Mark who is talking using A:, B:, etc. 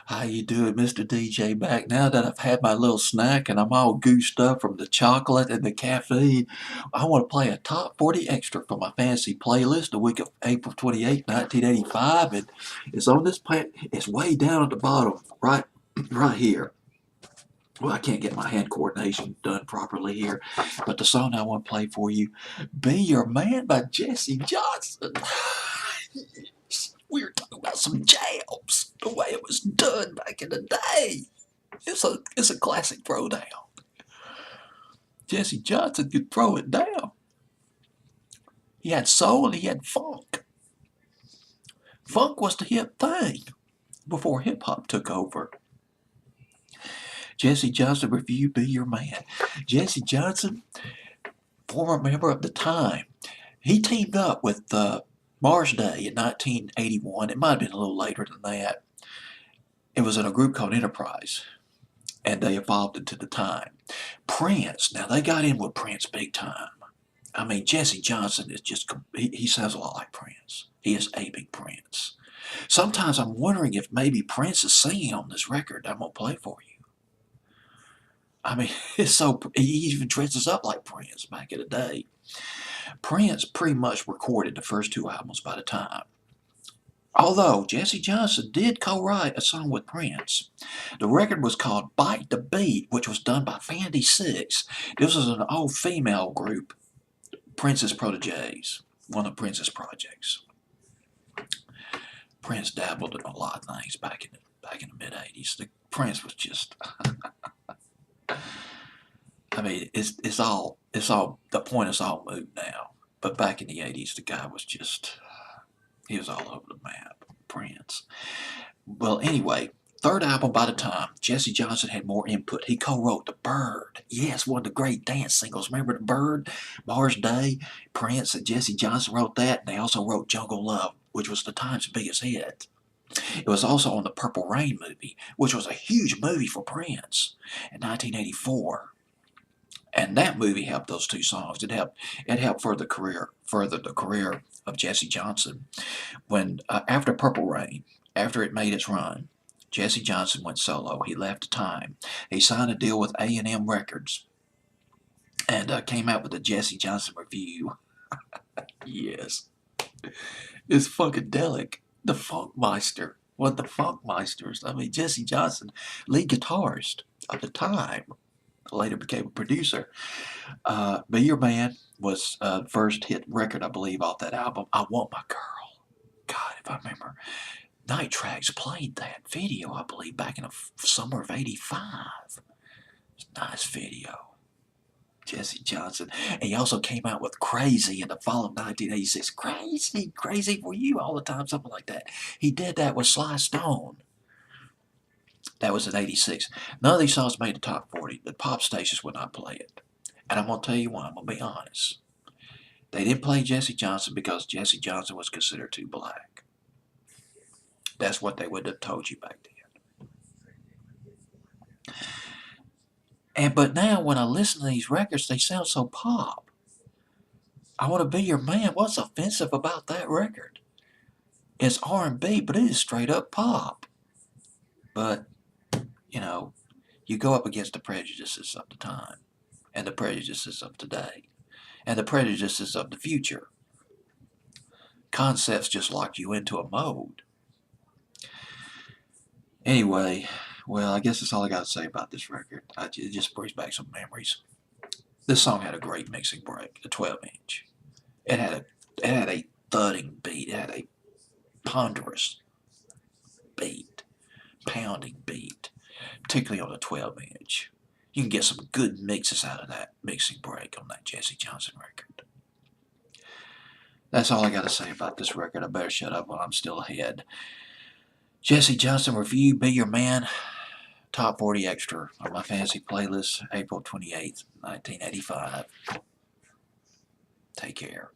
A: How you doing, Mr. DJ? Back now that I've had my little snack and I'm all goosed up from the chocolate and the caffeine, I want to play a top 40 extra for my fancy playlist the week of April 28, 1985. And it's on this plant. It's way down at the bottom, right here. Well, I can't get my hand coordination done properly here, but the song I want to play for you, "Be Your Man" by Jesse Johnson. We were talking about some jams, the way it was done back in the day. It's a classic throwdown. Jesse Johnson could throw it down. He had soul and he had funk. Funk was the hip thing before hip hop took over. Jesse Johnson review, "Be Your Man." Jesse Johnson, former member of the Time, he teamed up with Mars Day in 1981. It might have been a little later than that. It was in a group called Enterprise, and they evolved into the Time. Prince, now they got in with Prince big time. I mean, Jesse Johnson is just, he sounds a lot like Prince. He is a big Prince. Sometimes I'm wondering if maybe Prince is singing on this record I'm going to play for you. I mean, he even dresses up like Prince back in the day. Prince pretty much recorded the first two albums by the time. Although Jesse Johnson did co-write a song with Prince. The record was called "Bite the Beat," which was done by Fandy Six. This was an all-female group, Prince's proteges, one of Prince's projects. Prince dabbled in a lot of things back in the mid-'80s. Prince was just, I mean, it's all the point is all moot now. But back in the '80s, the guy was just, he was all over the map. Prince. Well, anyway, third album by the time, Jesse Johnson had more input. He co-wrote "The Bird." Yes, one of the great dance singles. Remember "The Bird"? Mars Day, Prince and Jesse Johnson wrote that. And they also wrote "Jungle Love," which was the Time's biggest hit. It was also on the Purple Rain movie, which was a huge movie for Prince in 1984. And that movie helped those two songs. It helped further the career of Jesse Johnson. When after Purple Rain, after it made its run, Jesse Johnson went solo. He left the Time. He signed a deal with A&M Records and came out with the Jesse Johnson Review. Yes, it's funkadelic. The Funkmeister, one of the Funkmeisters. I mean, Jesse Johnson, lead guitarist of the Time, later became a producer. "Be Your Man" was first hit record, I believe, off that album. "I Want My Girl." God, if I remember. Night Tracks played that video, I believe, back in the summer of '85. It's a nice video. Jesse Johnson. And he also came out with "Crazy" in the fall of 1986. Crazy, crazy for you all the time, something like that. He did that with Sly Stone. That was in '86. None of these songs made the top 40. The pop stations would not play it. And I'm going to tell you why. I'm going to be honest. They didn't play Jesse Johnson because Jesse Johnson was considered too black. That's what they would have told you back then. But now when I listen to these records, they sound so pop. "I Want to Be Your Man." What's offensive about that record? It's R&B, but it is straight up pop. But, you know, you go up against the prejudices of the time, and the prejudices of today, and the prejudices of the future. Concepts just lock you into a mode. Anyway, well, I guess that's all I got to say about this record. It just brings back some memories. This song had a great mixing break, a 12-inch. It had a thudding beat. It had a ponderous beat, pounding beat, particularly on a 12-inch. You can get some good mixes out of that mixing break on that Jesse Johnson record. That's all I got to say about this record. I better shut up while I'm still ahead. Jesse Johnson Review, "Be Your Man," top 40 extra on my fancy playlist, April 28th, 1985. Take care.